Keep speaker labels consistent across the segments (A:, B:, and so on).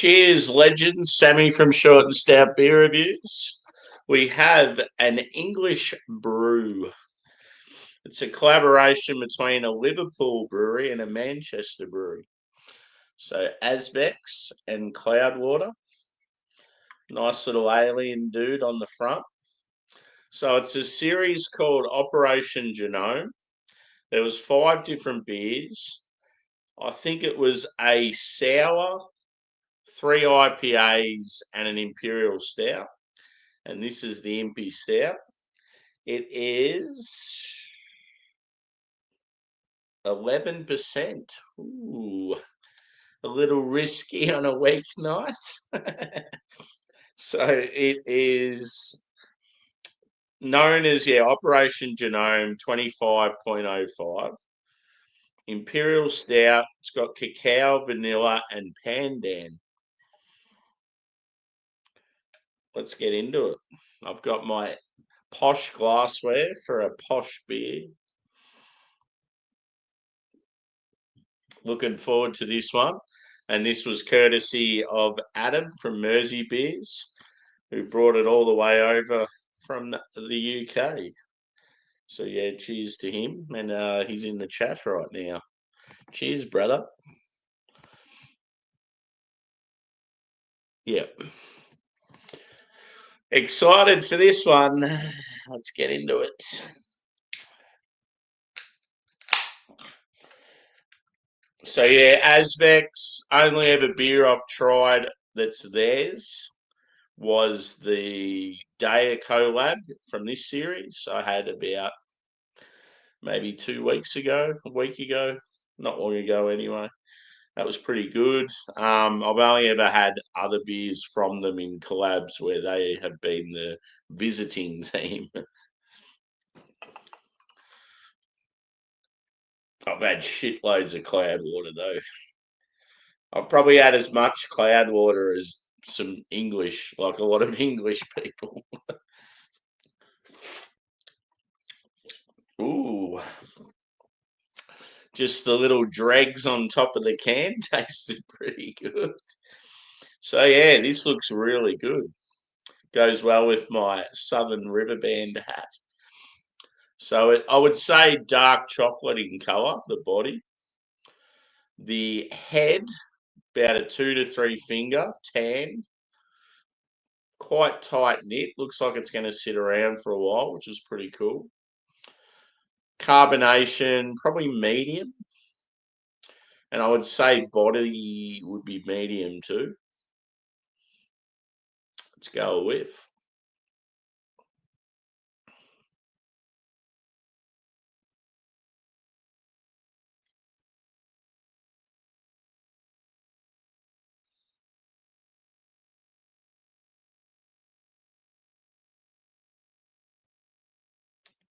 A: Cheers, legends. Sammy from Short and Stout Beer Reviews. We have an English brew. It's a collaboration between a Liverpool brewery and a Manchester brewery. So Azvex and Cloudwater. Nice little alien dude on the front. So it's a series called Operation GENOME. There was 5 different beers. I think it was a sour, 3 IPAs, and an Imperial Stout. And this is the Impy Stout. It is 11%. Ooh, a little risky on a weeknight. So it is known as, Operation GENOME 25.05. Imperial Stout. It's got cacao, vanilla, and pandan. Let's get into it. I've got my posh glassware for a posh beer. Looking forward to this one. And this was courtesy of Adam from Mersey Beers, who brought it all the way over from the UK. So, cheers to him. And he's in the chat right now. Cheers, brother. Yep. Excited for this one. Let's get into it. So, Azvex, only ever beer I've tried that's theirs was the Daya collab from this series. I had about maybe 2 weeks ago, a week ago, not long ago anyway. That was pretty good. I've only ever had other beers from them in collabs where they have been the visiting team. I've had shitloads of Cloudwater though. I've probably had as much Cloudwater as some English, like a lot of English people. Ooh. Just the little dregs on top of the can tasted pretty good. So, this looks really good. Goes well with my Southern Riverband hat. So, I would say dark chocolate in colour, the body. The head, about a 2 to 3 finger, tan. Quite tight knit. Looks like it's going to sit around for a while, which is pretty cool. Carbonation, probably medium. And I would say body would be medium too. Let's go a whiff.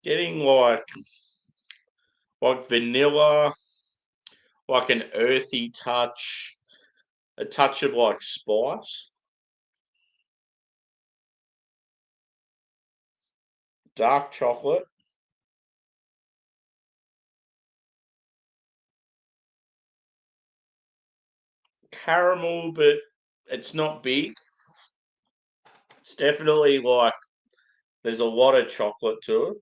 A: Getting like vanilla, like an earthy touch, a touch of like spice. Dark chocolate. Caramel, but it's not big. It's definitely like there's a lot of chocolate to it.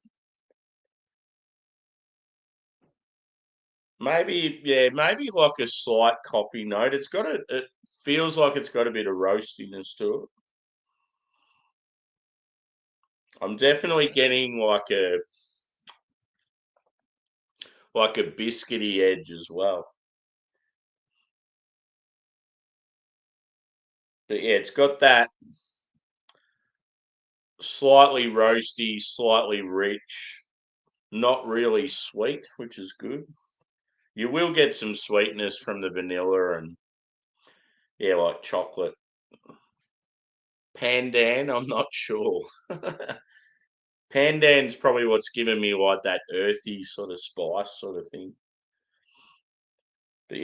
A: Maybe like a slight coffee note. It feels like it's got a bit of roastiness to it. I'm definitely getting like a biscuity edge as well. But it's got that slightly roasty, slightly rich, not really sweet, which is good. You will get some sweetness from the vanilla and like chocolate. Pandan, I'm not sure. Pandan's probably what's given me like that earthy sort of spice sort of thing. But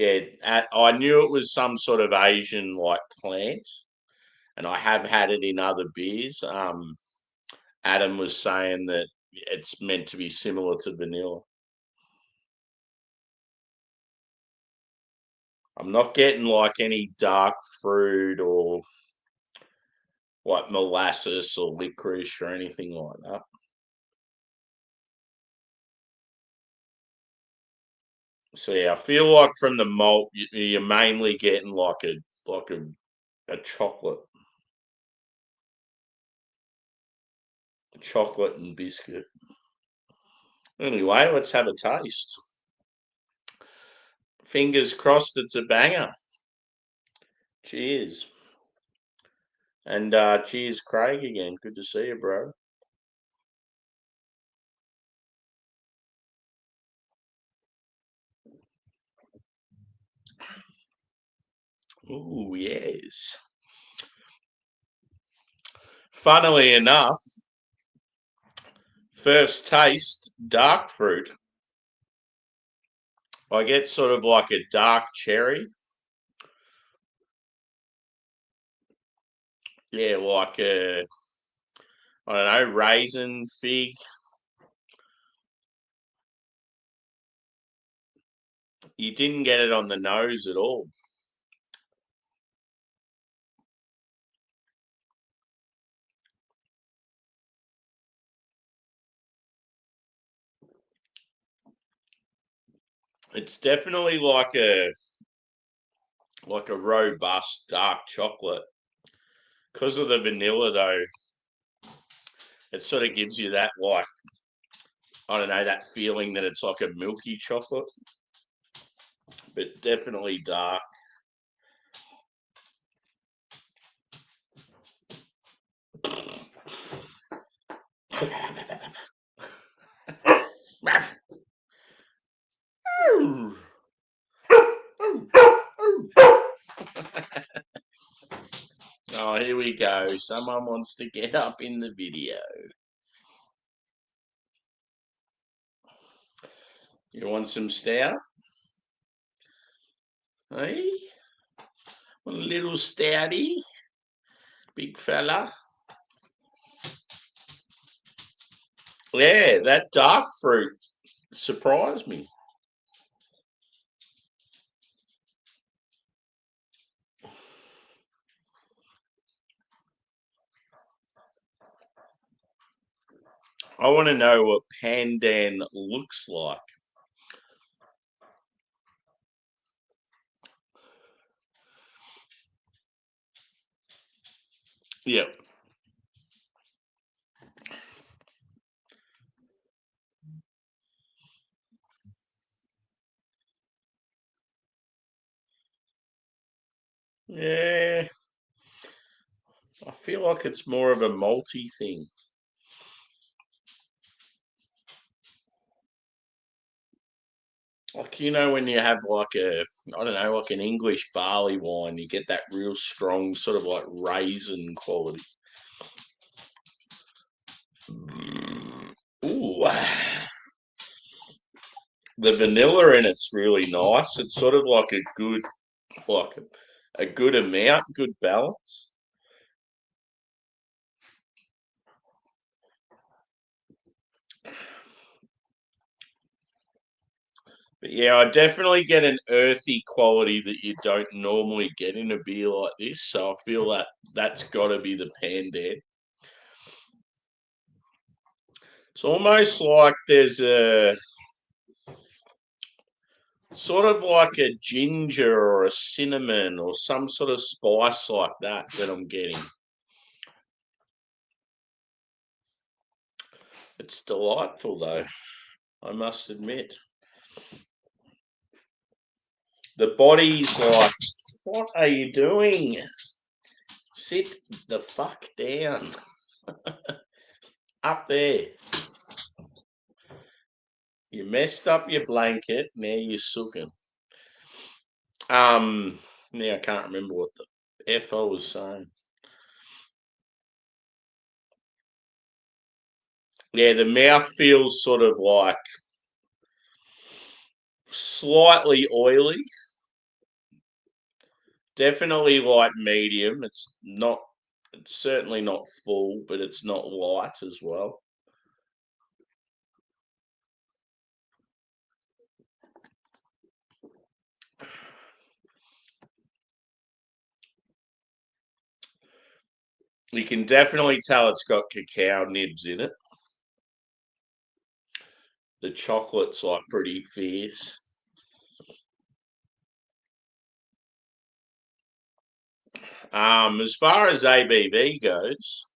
A: I knew it was some sort of Asian like plant, and I have had it in other beers. Adam was saying that it's meant to be similar to vanilla. I'm not getting like any dark fruit or like molasses or licorice or anything like that. So yeah, I feel like from the malt, you're mainly getting like a chocolate and biscuit. Anyway, let's have a taste. Fingers crossed, it's a banger. Cheers. And cheers, Craig, again. Good to see you, bro. Ooh, yes. Funnily enough, first taste, dark fruit. I get sort of like a dark cherry. Yeah, like a, I don't know, raisin, fig. You didn't get it on the nose at all. It's definitely like a robust dark chocolate. Because of the vanilla though, it sort of gives you that like, I don't know, that feeling that it's like a milky chocolate, but definitely dark. Oh, here we go. Someone wants to get up in the video. You want some stout? Hey? Want a little stouty? Big fella? Yeah, that dark fruit surprised me. I want to know what pandan looks like. Yep. Yeah, I feel like it's more of a malty thing. Like, you know, when you have like a, I don't know, like an English barley wine, you get that real strong sort of like raisin quality. Ooh. The vanilla in it's really nice. It's sort of like a good, like a good amount, good balance. But yeah, I definitely get an earthy quality that you don't normally get in a beer like this. So I feel that that's got to be the Pandan. It's almost like there's a sort of like a ginger or a cinnamon or some sort of spice like that I'm getting. It's delightful though, I must admit. The body's like, what are you doing? Sit the fuck down. Up there. You messed up your blanket, now you're sooking. Yeah, I can't remember what the F I was saying. Yeah, the mouth feels sort of like slightly oily. Definitely like medium. It's certainly not full, but it's not light as well. You can definitely tell it's got cacao nibs in it. The chocolate's like pretty fierce. As far as ABV goes,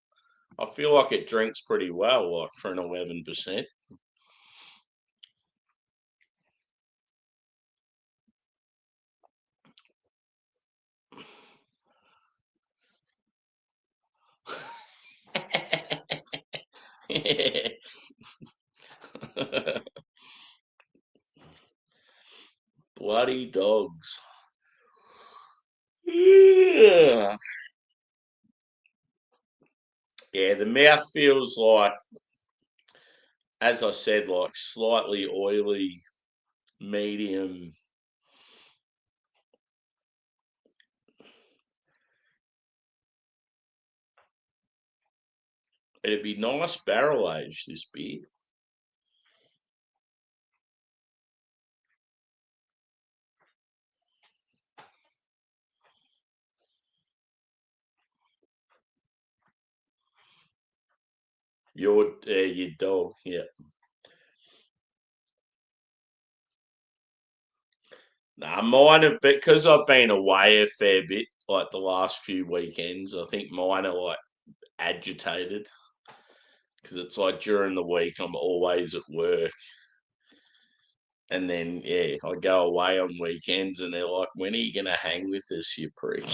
A: I feel like it drinks pretty well, like for an 11%. Bloody dogs. Yeah. Yeah, the mouth feels like, as I said, like slightly oily, medium. It'd be nice barrel aged, this beer. Your dog, yeah. Nah, mine have, because I've been away a fair bit, like the last few weekends. I think mine are like agitated because it's like during the week I'm always at work, and then yeah, I go away on weekends, and they're like, "When are you gonna hang with us, you prick?"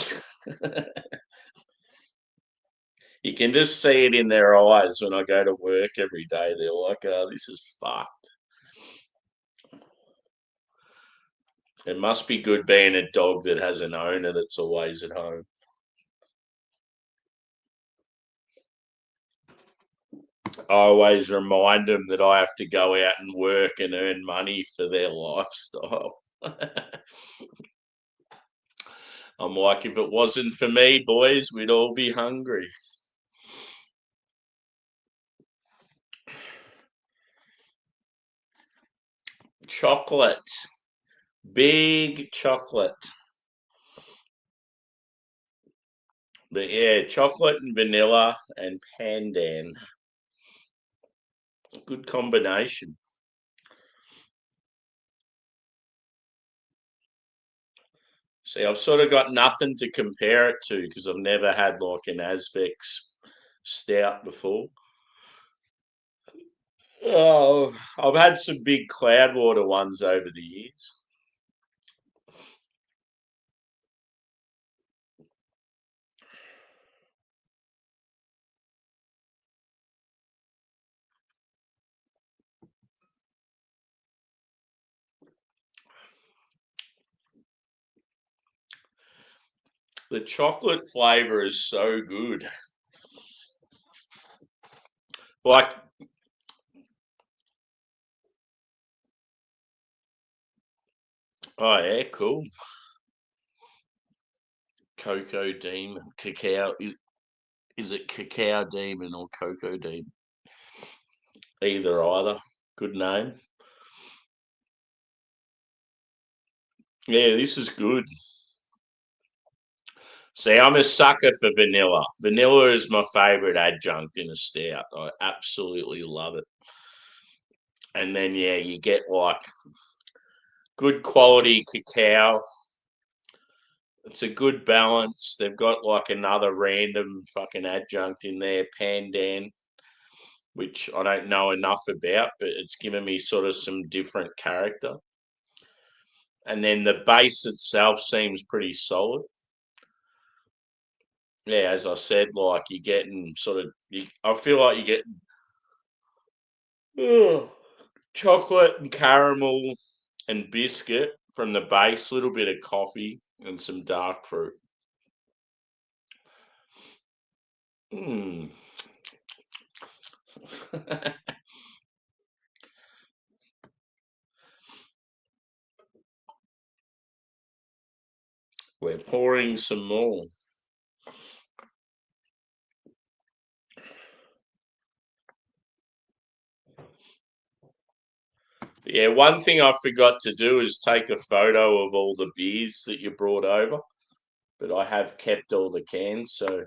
A: You can just see it in their eyes when I go to work every day. They're like, "Oh, this is fucked." It must be good being a dog that has an owner that's always at home. I always remind them that I have to go out and work and earn money for their lifestyle. I'm like, if it wasn't for me, boys, we'd all be hungry. Chocolate. Big chocolate. But yeah, chocolate and vanilla and pandan. Good combination. See, I've sort of got nothing to compare it to because I've never had like an Azvex stout before. Oh, I've had some big Cloudwater ones over the years. The chocolate flavor is so good. Like, oh yeah, cool. Cocoa Demon, cacao. Is it Cacao Demon or Cocoa Demon? Either. Good name. Yeah, this is good. See, I'm a sucker for vanilla. Vanilla is my favorite adjunct in a stout. I absolutely love it. And then yeah, you get like good quality cacao. It's a good balance. They've got like another random fucking adjunct in there, pandan, which I don't know enough about, but it's given me sort of some different character. And then the base itself seems pretty solid. Yeah, as I said, like you're getting sort of, I feel like you're getting chocolate and caramel and biscuit from the base, little bit of coffee and some dark fruit. Mm. We're pouring some more. Yeah, one thing I forgot to do is take a photo of all the beers that you brought over, but I have kept all the cans, so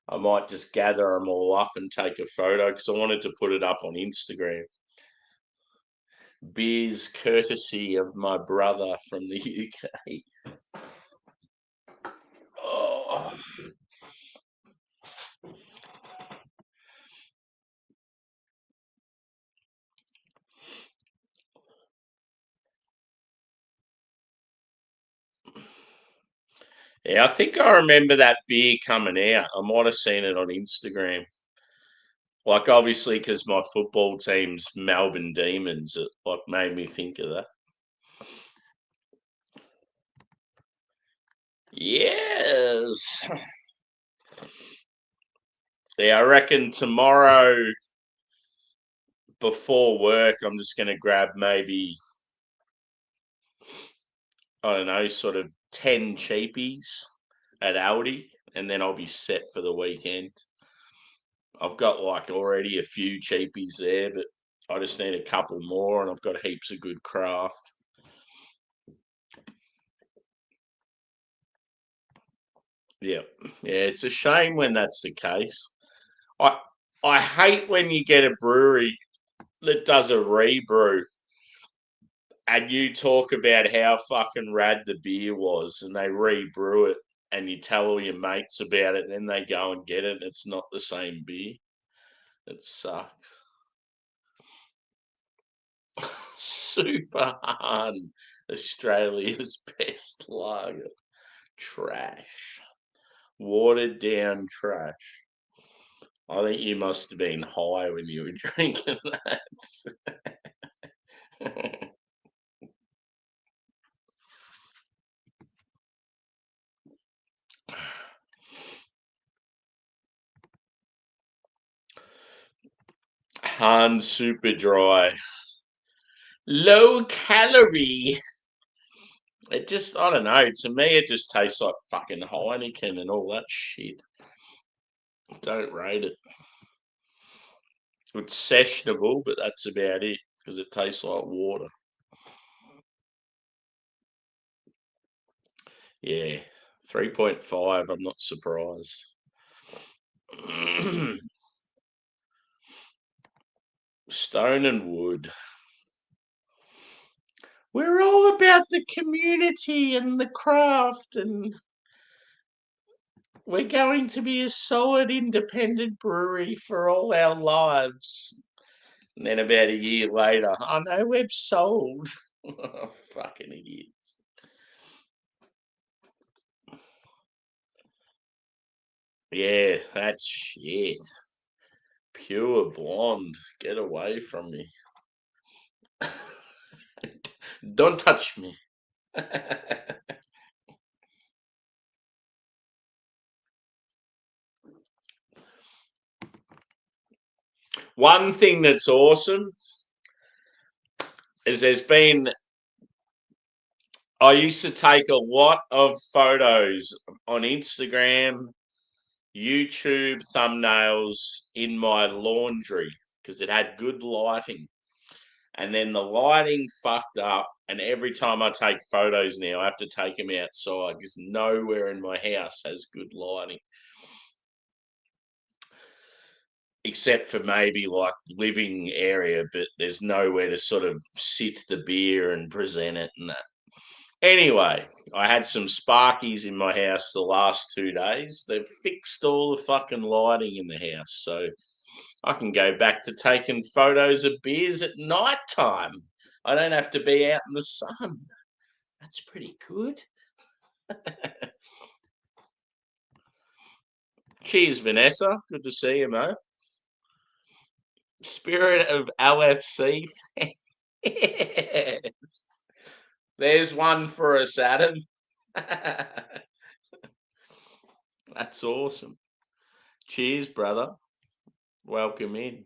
A: I might just gather them all up and take a photo because I wanted to put it up on Instagram. Beers courtesy of my brother from the UK. Oh. Yeah, I think I remember that beer coming out. I might have seen it on Instagram. Like, obviously, because my football team's Melbourne Demons, it like made me think of that. Yes. Yeah, I reckon tomorrow before work, I'm just going to grab maybe, I don't know, sort of 10 cheapies at Aldi, and then I'll be set for the weekend. I've got like already a few cheapies there, but I just need a couple more, and I've got heaps of good craft. Yeah, yeah, it's a shame when that's the case. I I hate when you get a brewery that does a rebrew and you talk about how fucking rad the beer was and they rebrew it and you tell all your mates about it and then they go and get it and it's not the same beer. It sucks. Super hard. Australia's best lager. Trash. Watered down trash. I think you must have been high when you were drinking that. Han super dry. Low calorie. It just, I don't know. To me, it just tastes like fucking Heineken and all that shit. Don't rate it. It's sessionable, but that's about it because it tastes like water. Yeah, 3.5. I'm not surprised. Stone and wood. We're all about the community and the craft, and we're going to be a solid independent brewery for all our lives. And then about a year later, oh no, we've sold. Oh, fucking idiots. Yeah, that's shit. Pure blonde. Get away from me. Don't touch me. One thing that's awesome is I used to take a lot of photos on Instagram, YouTube thumbnails in my laundry because it had good lighting. And then the lighting fucked up. And every time I take photos now, I have to take them outside because nowhere in my house has good lighting. Except for maybe like living area, but there's nowhere to sort of sit the beer and present it and that. Anyway, I had some sparkies in my house the last 2 days. They've fixed all the fucking lighting in the house. So I can go back to taking photos of beers at night time. I don't have to be out in the sun. That's pretty good. Cheers, Vanessa. Good to see you, mate. Spirit of LFC. Yes. There's one for us, Adam. That's awesome. Cheers, brother. Welcome in.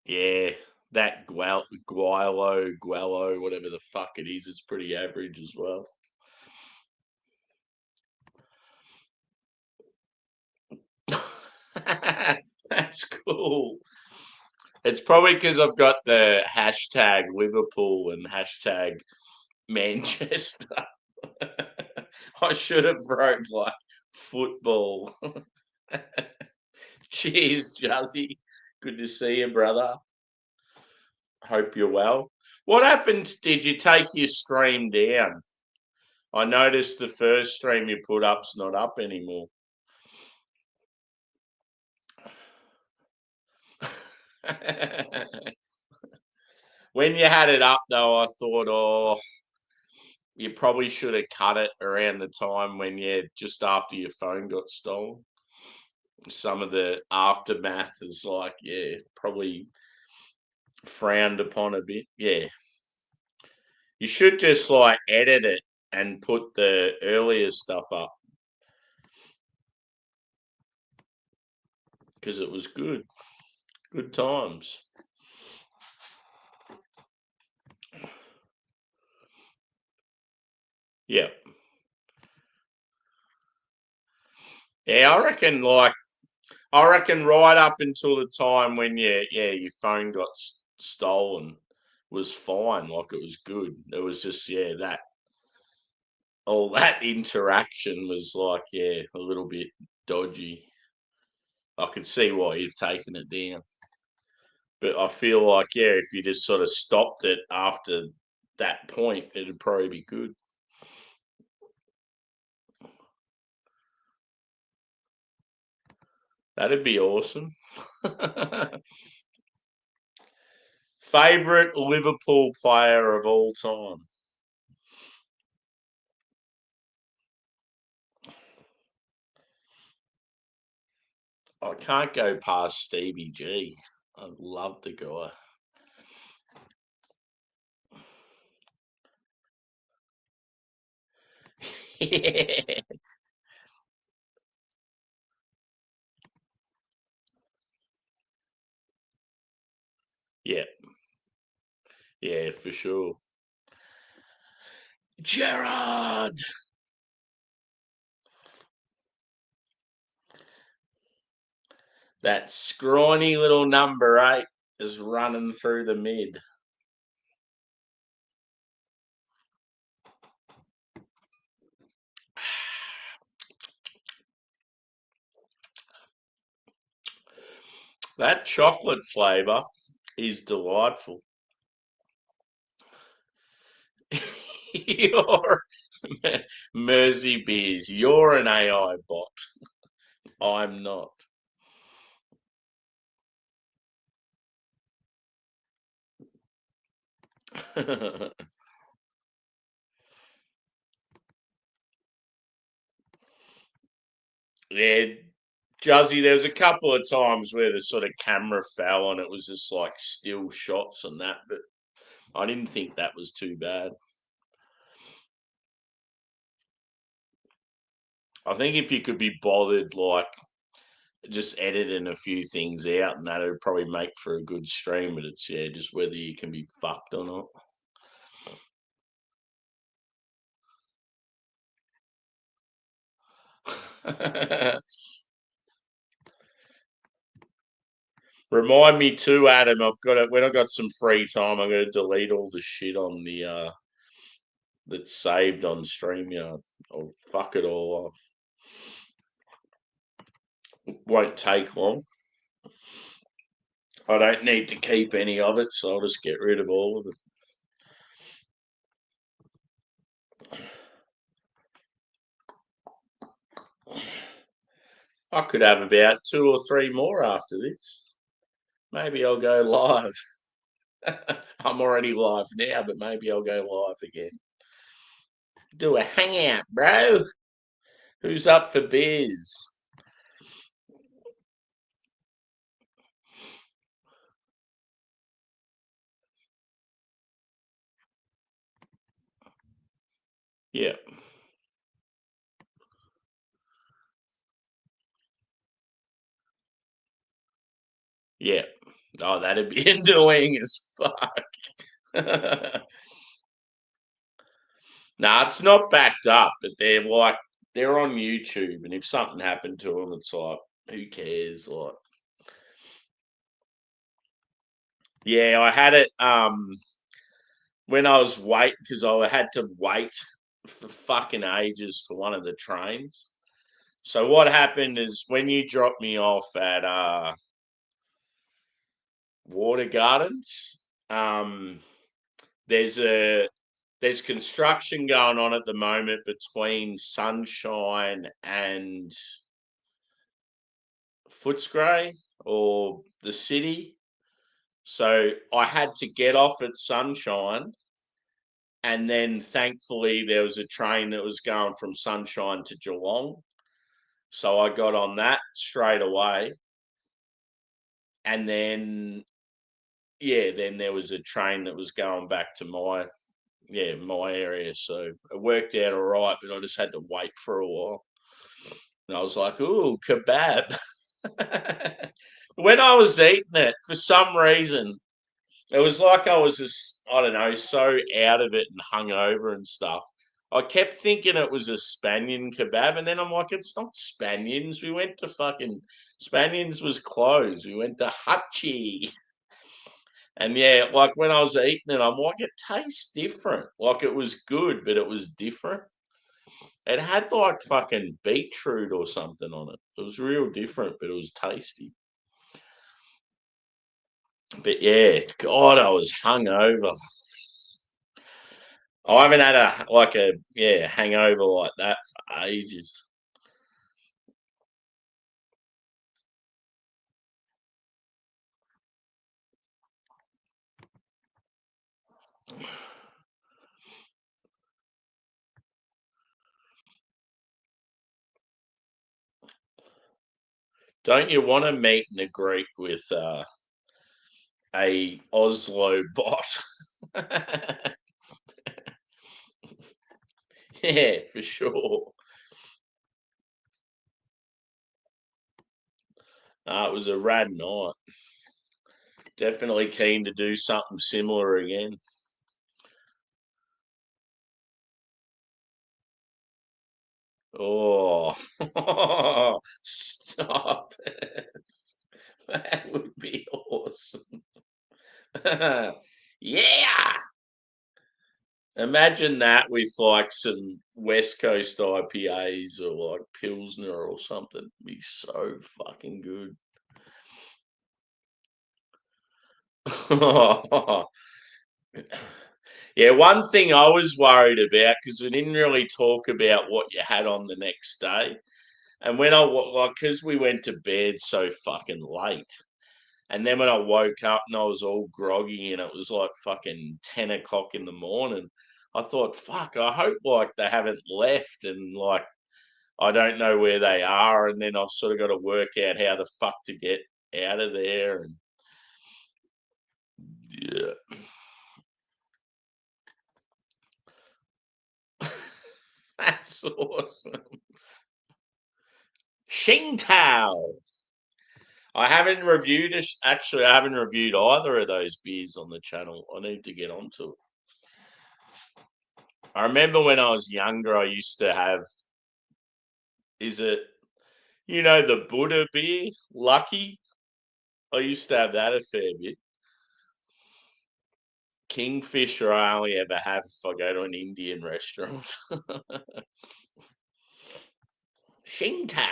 A: Yeah, that Guello, whatever the fuck it is, it's pretty average as well. That's cool. It's probably because I've got the hashtag Liverpool and hashtag Manchester. I should have wrote like football. Cheers, Juzzy. Good to see you, brother. Hope you're well. What happened? Did you take your stream down? I noticed the first stream you put up's not up anymore. When you had it up, though, I thought, oh, you probably should have cut it around the time when just after your phone got stolen. Some of the aftermath is like, probably frowned upon a bit. Yeah. You should just like edit it and put the earlier stuff up because it was good. Good times. Yeah. Yeah, I reckon right up until the time when your phone got stolen was fine, like it was good. It was just that all that interaction was like a little bit dodgy. I could see why you've taken it down. But I feel like if you just sort of stopped it after that point, it'd probably be good. That'd be awesome. Favorite Liverpool player of all time? I can't go past Stevie G. I love the guy. Yeah, yeah, for sure. Gerard! That scrawny little number 8 is running through the mid. That chocolate flavour is delightful. You're Mersey Beers. You're an AI bot. I'm not. Yeah, Juzzy, there was a couple of times where the sort of camera fell and it was just like still shots and that, but I didn't think that was too bad. I think if you could be bothered, like just editing a few things out, and that would probably make for a good stream. But it's just whether you can be fucked or not. Remind me too, Adam. I've got it when I got some free time. I'm going to delete all the shit on the that's saved on StreamYard. I'll fuck it all off. Won't take long. I don't need to keep any of it, so I'll just get rid of all of it. I could have about 2 or 3 more after this. Maybe I'll go live. I'm already live now, but maybe I'll go live again. Do a hangout, bro. Who's up for beers? Yeah. Yeah. Oh, that'd be annoying as fuck. Nah, it's not backed up, but they're on YouTube, and if something happened to them, it's like, who cares? Like, yeah, I had it. when I was waiting, because I had to wait for fucking ages for one of the trains. So what happened is when you dropped me off at Water Gardens, um, there's construction going on at the moment between Sunshine and Footscray or the city. So I had to get off at Sunshine, and then thankfully there was a train that was going from Sunshine to Geelong. So I got on that straight away. And then then there was a train that was going back to my area. So it worked out all right, but I just had to wait for a while. And I was like, ooh, kebab. When I was eating it, for some reason, it was like I was just, I don't know, so out of it and hungover and stuff. I kept thinking it was a Spaniard kebab, and then I'm like, it's not Spaniards. We went to fucking Spaniards was closed. We went to Hutchie. And yeah, like when I was eating it, I'm like, it tastes different. Like it was good, but it was different. It had like fucking beetroot or something on it. It was real different, but it was tasty. But yeah, God, I was hungover. I haven't had a hangover like that for ages. Don't you want to meet and greet with a Oslo bot? Yeah, for sure. It was a rad night. Definitely keen to do something similar again. Oh, stop it. That would be awesome. Yeah. Imagine that with like some West Coast IPAs or like Pilsner or something. It'd be so fucking good. Yeah, one thing I was worried about because we didn't really talk about what you had on the next day. And when because we went to bed so fucking late, and then when I woke up and I was all groggy and it was like fucking 10 o'clock in the morning, I thought, fuck, I hope like they haven't left and like I don't know where they are. And then I've sort of got to work out how the fuck to get out of there. And yeah, that's awesome. Shingtao. Actually, I haven't reviewed either of those beers on the channel. I need to get onto it. I remember when I was younger, I used to have, is it, the Buddha beer, Lucky? I used to have that a fair bit. Kingfisher, I only ever have if I go to an Indian restaurant. Shingtao.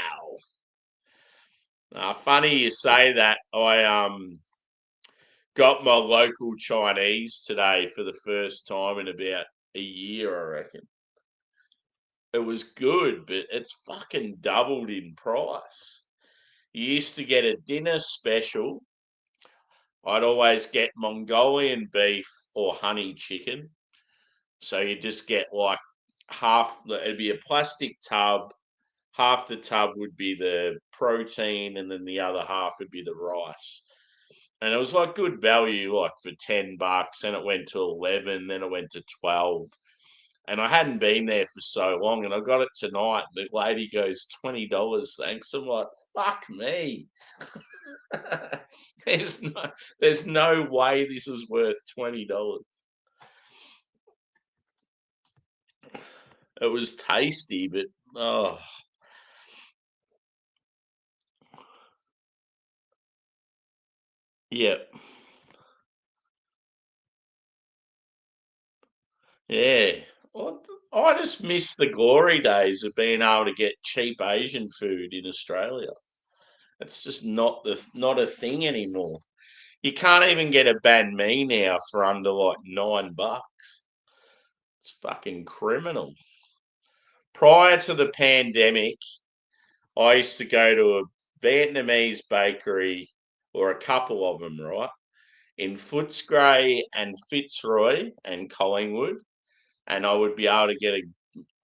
A: Funny you say that. I got my local Chinese today for the first time in about a year, I reckon. It was good, but it's fucking doubled in price. You used to get a dinner special. I'd always get Mongolian beef or honey chicken. So you just get like it'd be a plastic tub. Half the tub would be the protein, and then the other half would be the rice. And it was like good value, like for $10. Then it went to 11, then it went to 12. And I hadn't been there for so long, and I got it tonight. The lady goes, $20, thanks. I'm like, fuck me. there's no there's no way this is worth $20. It was tasty, but oh yeah. Yeah. Well, I just miss the glory days of being able to get cheap Asian food in Australia. It's just not a thing anymore. You can't even get a banh mi now for under like $9. It's fucking criminal. Prior to the pandemic, I used to go to a Vietnamese bakery or a couple of them, right, in Footscray and Fitzroy and Collingwood, and I would be able to get a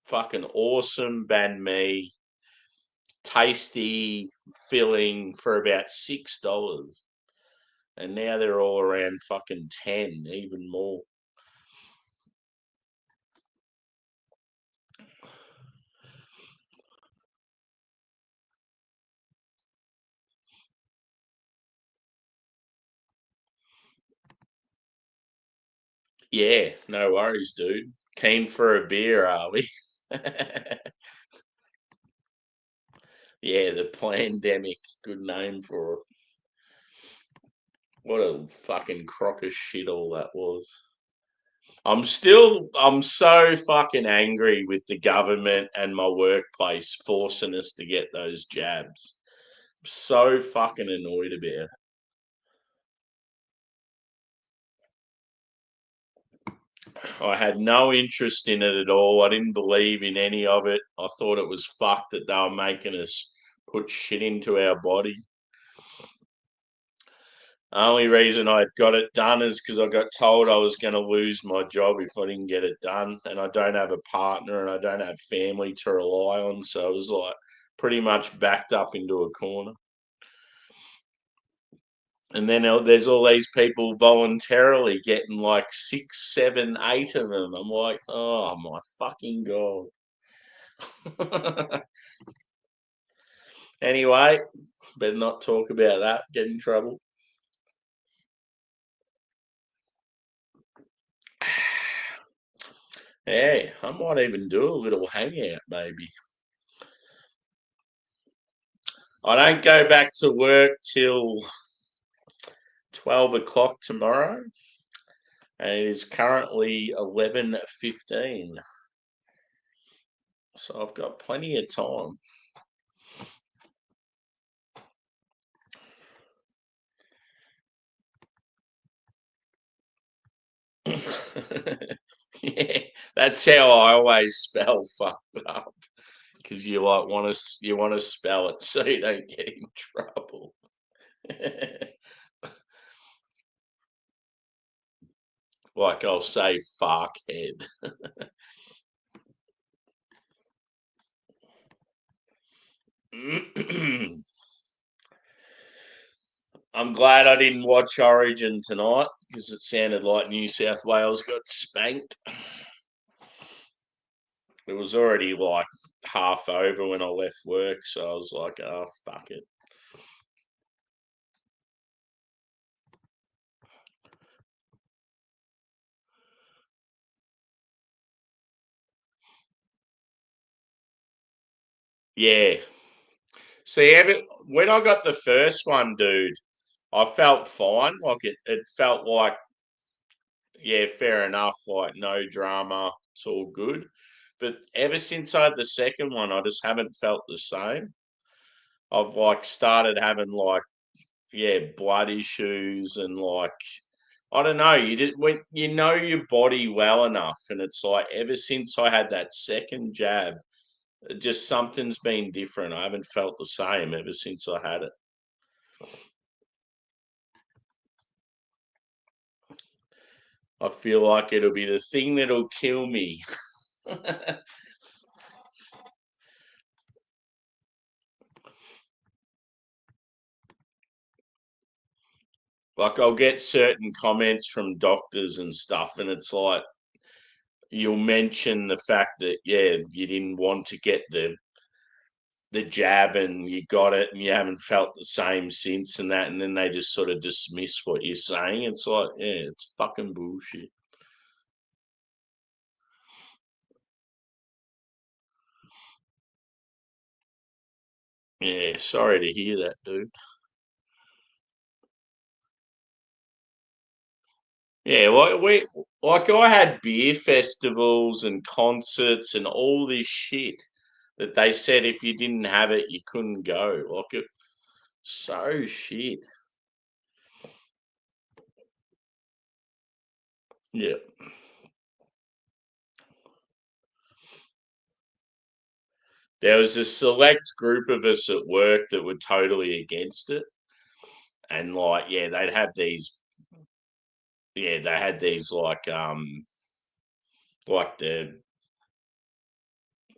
A: fucking awesome banh mi, tasty, filling for about $6, and now they're all around fucking 10, even more. Yeah, no worries, dude. Keen for a beer, are we? Yeah, the Plandemic. Good name for it. What a fucking crock of shit all that was. I'm so fucking angry with the government and my workplace forcing us to get those jabs. So fucking annoyed about it. I had no interest in it at all. I didn't believe in any of it. I thought it was fucked that they were making us put shit into our body. The only reason I got it done is because I got told I was going to lose my job if I didn't get it done. And I don't have a partner and I don't have family to rely on. So I was like pretty much backed up into a corner. And then there's all these people voluntarily getting like 6, 7, 8 of them. I'm like, oh my fucking God. Anyway, better not talk about that, get in trouble. Hey, I might even do a little hangout maybe. I don't go back to work till 12 o'clock tomorrow, and it is currently 11:15. So I've got plenty of time. Yeah, that's how I always spell fucked up because you want to spell it so you don't get in trouble. Like I'll say fuckhead. I'm glad I didn't watch Origin tonight because it sounded like New South Wales got spanked. It was already like half over when I left work, so I was like, oh, fuck it. Yeah. See, when I got the first one, dude, I felt fine. Like it felt like, yeah, fair enough. Like no drama. It's all good. But ever since I had the second one, I just haven't felt the same. I've like started having like, yeah, blood issues and like I don't know. You did when you know your body well enough, and it's like ever since I had that second jab, just something's been different. I haven't felt the same ever since I had it. I feel like it'll be the thing that'll kill me. Like I'll get certain comments from doctors and stuff, and it's like you'll mention the fact that yeah, you didn't want to get the jab and you got it and you haven't felt the same since and that, and then they just sort of dismiss what you're saying. It's like, yeah, it's fucking bullshit. Yeah, sorry to hear that, dude. Yeah, I had beer festivals and concerts and all this shit that they said if you didn't have it, you couldn't go. Like it, so shit. Yeah. There was a select group of us at work that were totally against it. And like, yeah, they had these like the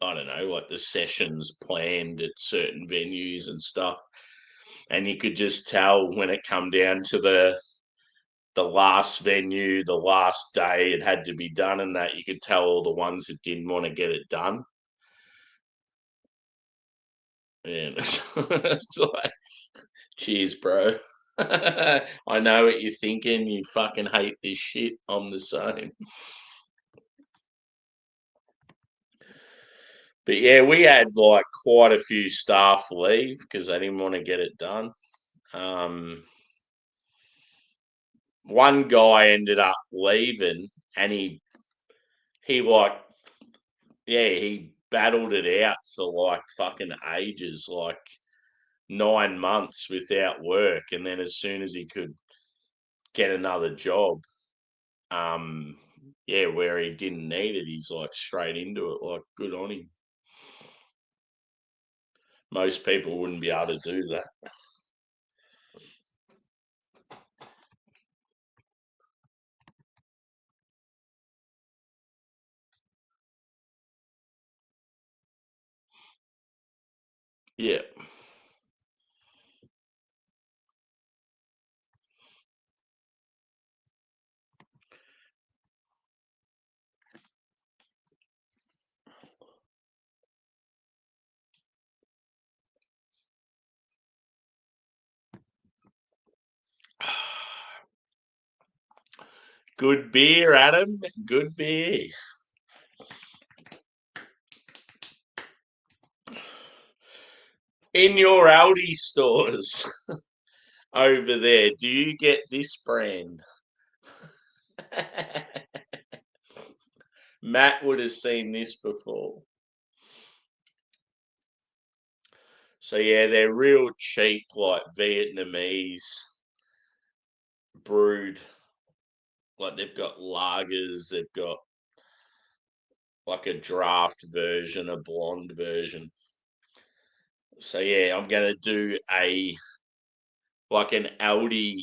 A: I don't know, like the sessions planned at certain venues and stuff. And you could just tell when it come down to the last venue, the last day it had to be done, and that you could tell all the ones that didn't want to get it done. And it's like, cheers, bro. I know what you're thinking. You fucking hate this shit. I'm the same. But yeah, we had like quite a few staff leave because they didn't want to get it done. Um, One guy ended up leaving, and he like he battled it out for like fucking ages, like 9 months without work, and then as soon as he could get another job, um, where he didn't need it, he's like straight into it. Like, good on him. Most people wouldn't be able to do that. Yeah. Good beer, Adam. Good beer. In your Aldi stores over there, do you get this brand? Matt would have seen this before. So yeah, they're real cheap, like Vietnamese brewed. Like they've got lagers, they've got like a draft version, a blonde version. So yeah, I'm gonna do a like an Aldi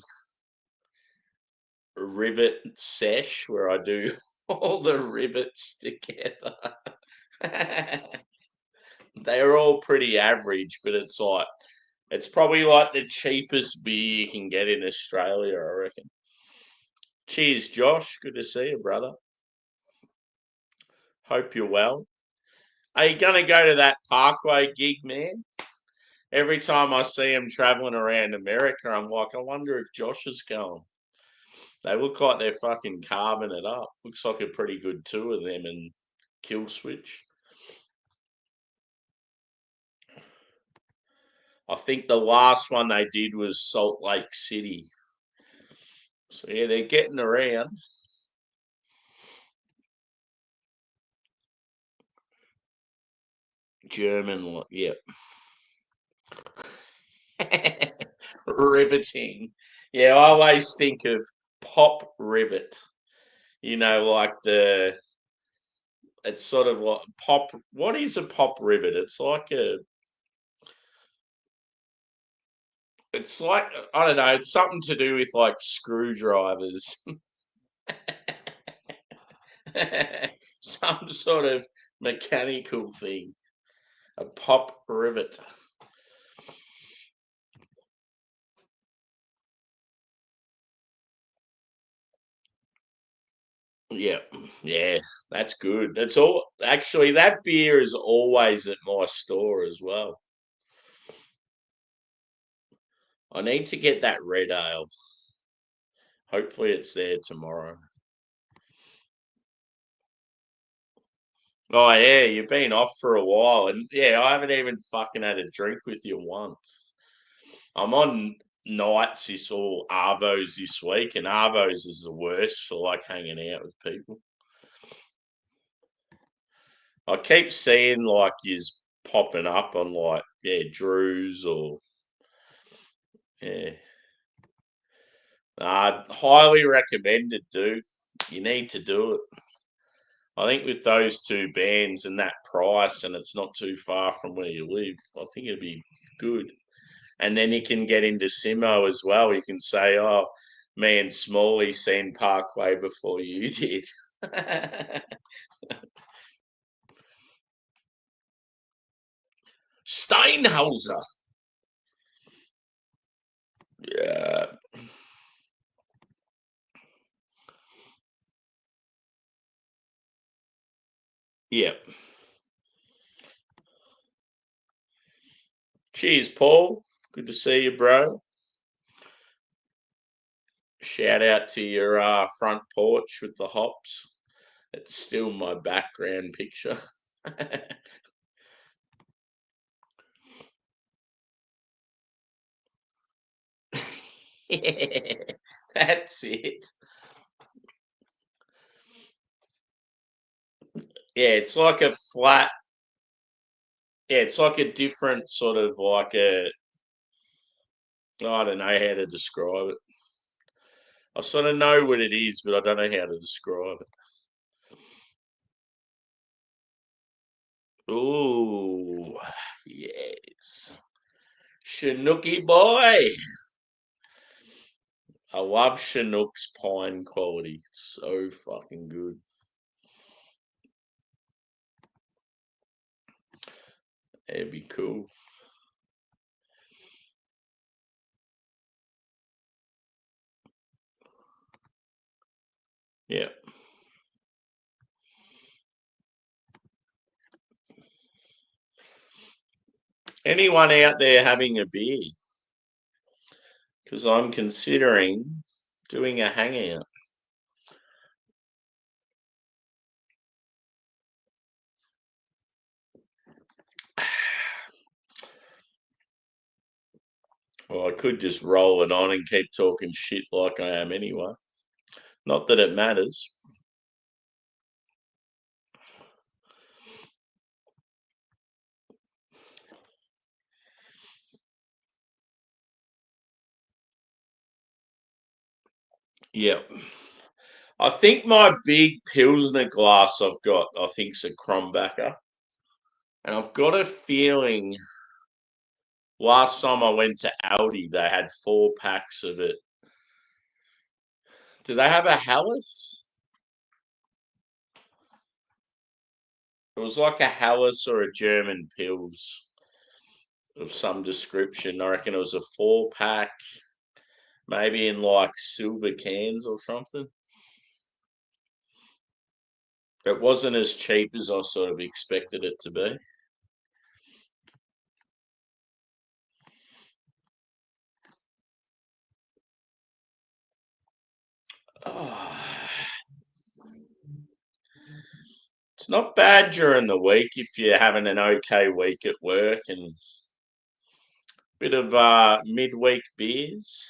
A: rivet sesh where I do all the rivets together. They're all pretty average, but it's probably like the cheapest beer you can get in Australia, I reckon. Cheers, Josh. Good to see you, brother. Hope you're well. Are you going to go to that Parkway gig, man? Every time I see him traveling around America, I'm like, I wonder if Josh is going. They look like they're fucking carving it up. Looks like a pretty good tour, them and Kill Switch. I think the last one they did was Salt Lake City. So yeah, they're getting around. German, yep. Riveting. Yeah, I always think of pop rivet. Like it's sort of like pop. What is a pop rivet? It's like, I don't know, it's something to do with like screwdrivers. Some sort of mechanical thing. A pop rivet. Yeah, yeah, that's good. That's all. Actually, that beer is always at my store as well. I need to get that red ale. Hopefully, it's there tomorrow. Oh yeah, you've been off for a while, and yeah, I haven't even fucking had a drink with you once. I'm on. nights this or arvos this week, and arvos is the worst for like hanging out with people. I keep seeing like yous popping up on like Drews or yeah. Highly recommended, dude. You need to do it. I think with those two bands and that price, and it's not too far from where you live, I think it'd be good. And then you can get into Simo as well. You can say, "Oh, me and Smalley seen Parkway before you did." Steinhauser. Yeah. Yep. Cheers, Paul. Good to see you, bro. Shout out to your front porch with the hops. It's still my background picture. Yeah, that's it. Yeah, it's like a flat. Yeah, it's like a different sort of like a. I don't know how to describe it. I sort of know what it is, but I don't know how to describe it. Ooh, yes. Chinooky boy. I love Chinook's pine quality. It's so fucking good. It'd be cool. Yeah. Anyone out there having a beer? Because I'm considering doing a hangout. Well, I could just roll it on and keep talking shit like I am anyway. Not that it matters. Yeah. I think my big Pilsner glass I've got, I think's a Krombacher. And I've got a feeling last time I went to Aldi, they had 4 packs of it. Do they have a Hallis? It was like a Hallis or a German Pils of some description. I reckon it was a 4 pack, maybe in like silver cans or something. It wasn't as cheap as I sort of expected it to be. Oh, it's not bad during the week if you're having an okay week at work and bit of midweek beers.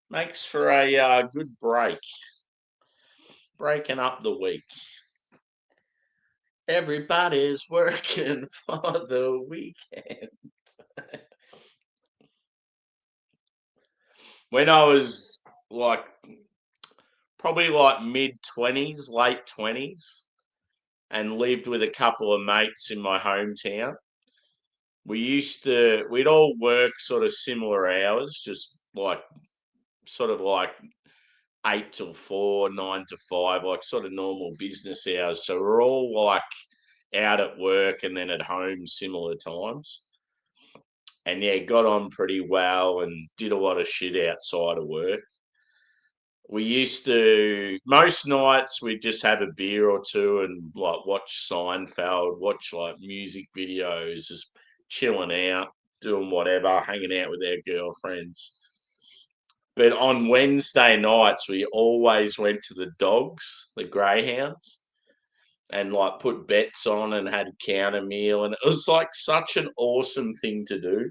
A: Makes for a good break, breaking up the week. Everybody's working for the weekend. When I was like probably like mid 20s, late 20s, and lived with a couple of mates in my hometown, we'd all work sort of similar hours, just like sort of like 8 till 4, 9 to 5, like sort of normal business hours. So we're all like out at work and then at home similar times. And yeah, got on pretty well and did a lot of shit outside of work. We used to most nights we'd just have a beer or two and like watch Seinfeld, watch like music videos, just chilling out, doing whatever, hanging out with our girlfriends. But on Wednesday nights we always went to the dogs, the greyhounds, and like put bets on and had a counter meal, and it was like such an awesome thing to do.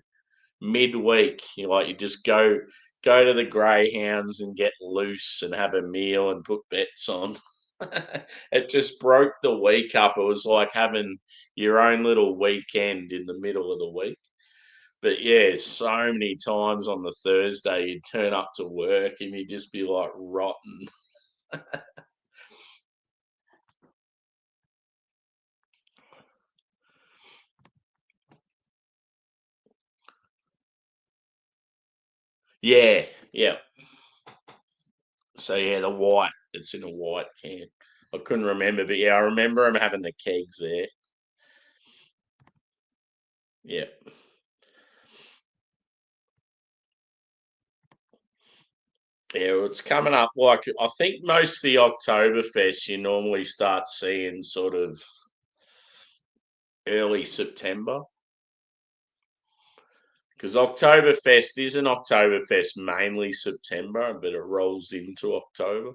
A: midweek. You just go to the Greyhounds and get loose and have a meal and put bets on. It just broke the week up. It was like having your own little weekend in the middle of the week. But yeah, so many times on the Thursday you'd turn up to work and you'd just be like rotten. Yeah, yeah. So yeah, the white. It's in a white can. I couldn't remember, but yeah, I remember them having the kegs there. Yeah. Yeah, well, it's coming up. Like I think most of the Oktoberfest you normally start seeing sort of early September because Oktoberfest isn't Oktoberfest mainly September, but it rolls into October.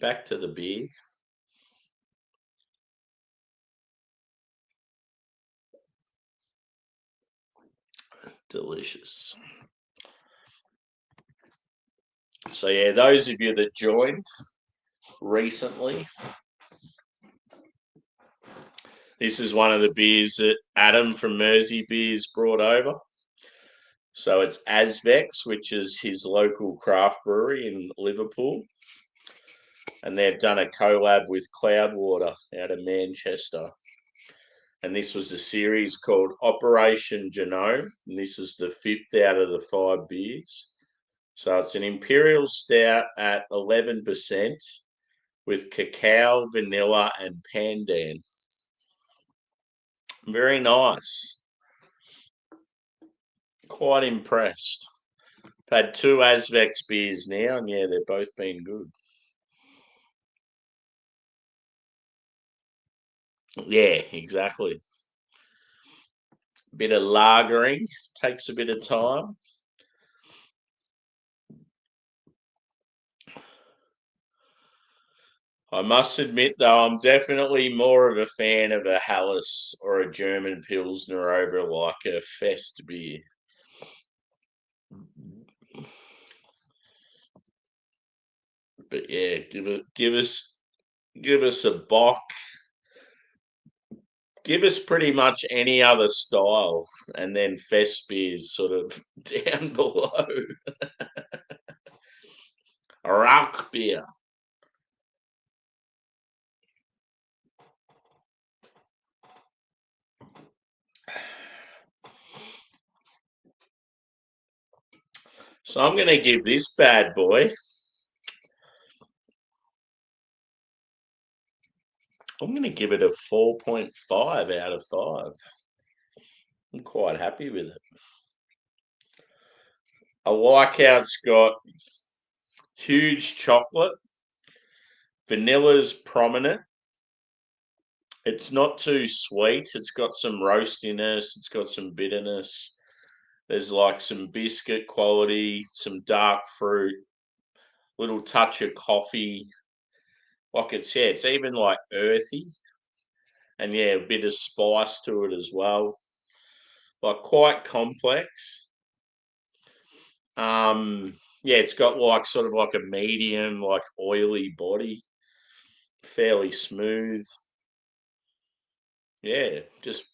A: Back to the beer. Delicious. So yeah, those of you that joined recently, this is one of the beers that Adam from Mersey Beers brought over. So it's Azvex, which is his local craft brewery in Liverpool. And they've done a collab with Cloudwater out of Manchester. And this was a series called Operation Genome. And this is the fifth out of the 5 beers. So it's an Imperial Stout at 11% with cacao, vanilla, and pandan. Very nice. Quite impressed. I've had 2 Azvex beers now, and yeah, they've both been good. Yeah, exactly. Bit of lagering takes a bit of time. I must admit, though, I'm definitely more of a fan of a Helles or a German Pilsner over like a Fest beer. But yeah, give us a Bock. Give us pretty much any other style, and then Fest beers sort of down below. A rock beer. So I'm going to give this bad boy. I'm going to give it a 4.5 out of 5. I'm quite happy with it. I like how it's got huge chocolate. Vanilla's prominent. It's not too sweet. It's got some roastiness. It's got some bitterness. There's like some biscuit quality, some dark fruit, little touch of coffee. Like it's yeah, it's even like earthy, and yeah, a bit of spice to it as well. Like quite complex. Yeah, it's got like sort of like a medium, like oily body, fairly smooth. Yeah, just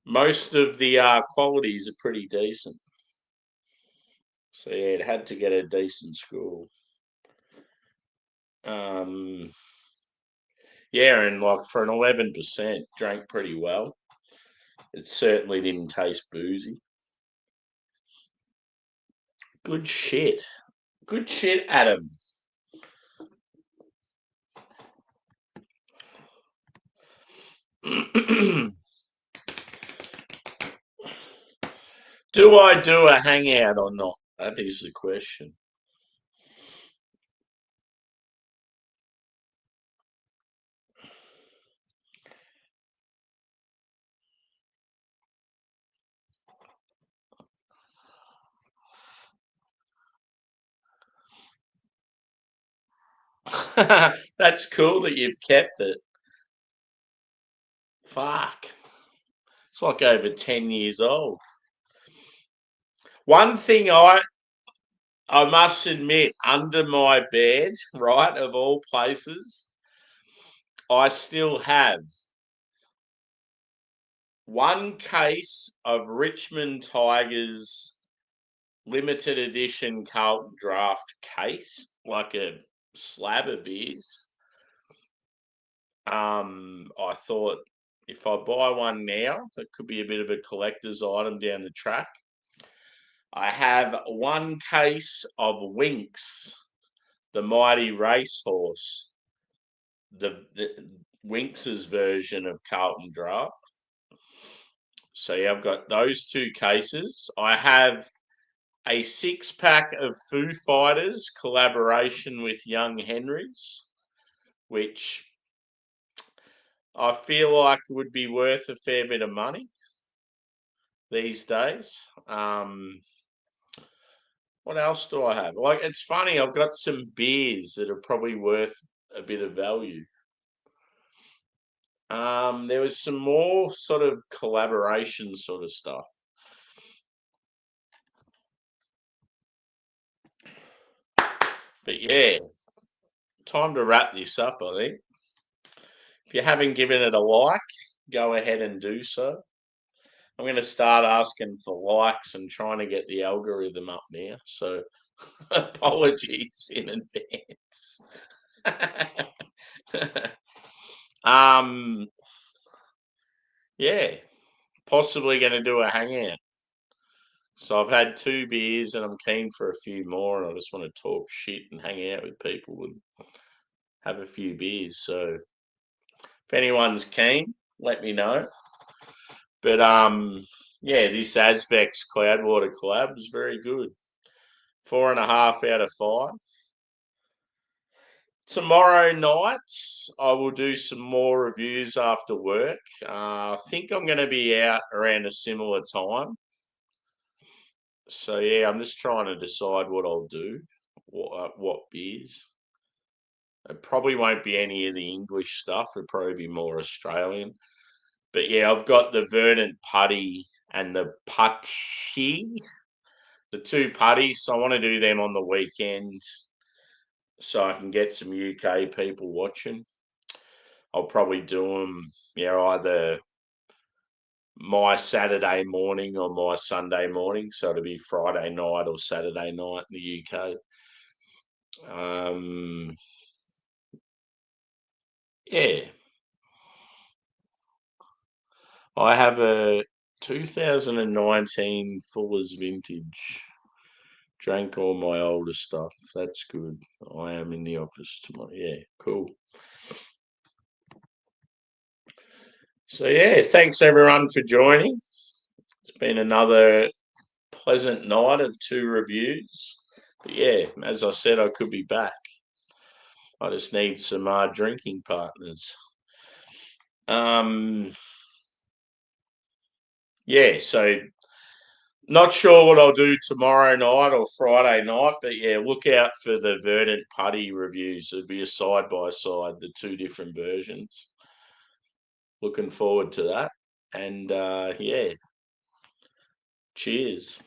A: most of the qualities are pretty decent. So yeah, it had to get a decent score. Um, yeah, and like for an 11%, drank pretty well. It certainly didn't taste boozy. Good shit. Good shit, Adam. Do I do a hangout or not? That is the question. That's cool that you've kept it. Fuck. It's like over 10 years old. One thing I must admit, under my bed, right, of all places, I still have one case of Richmond Tigers limited edition Carlton Draft case, like a slab of beers. I thought if I buy one now, it could be a bit of a collector's item down the track. I have one case of Winks, the mighty racehorse, the Winks's version of Carlton Draft. So yeah, I've got those two cases. I have a 6-pack of Foo Fighters collaboration with Young Henrys, which I feel like would be worth a fair bit of money these days. What else do I have? Like, it's funny, I've got some beers that are probably worth a bit of value. There was some more sort of collaboration sort of stuff. But yeah, time to wrap this up, I think. If you haven't given it a like, go ahead and do so. I'm going to start asking for likes and trying to get the algorithm up now. So apologies in advance. Yeah, possibly going to do a hangout. So I've had 2 beers and I'm keen for a few more, and I just want to talk shit and hang out with people and have a few beers. So if anyone's keen, let me know. But yeah, this Azvex Cloudwater collab was very good. 4.5 out of 5. Tomorrow night, I will do some more reviews after work. I think I'm going to be out around a similar time. So yeah, I'm just trying to decide what I'll do, what beers. It probably won't be any of the English stuff. It'll probably be more Australian. But yeah, I've got the Verdant Putty and the Putty, the 2 putties. So I want to do them on the weekend so I can get some UK people watching. I'll probably do them, either my Saturday morning or my Sunday morning. So it'll be Friday night or Saturday night in the UK. Yeah. I have a 2019 Fuller's Vintage. Drank all my older stuff. That's good. I am in the office tomorrow. Yeah, cool. So yeah, thanks everyone for joining. It's been another pleasant night of 2 reviews. But yeah, as I said, I could be back. I just need some drinking partners. Yeah, so not sure what I'll do tomorrow night or Friday night, but yeah, look out for the Verdant Putty reviews. It'll be a side by side, the 2 different versions. Looking forward to that. And yeah, cheers.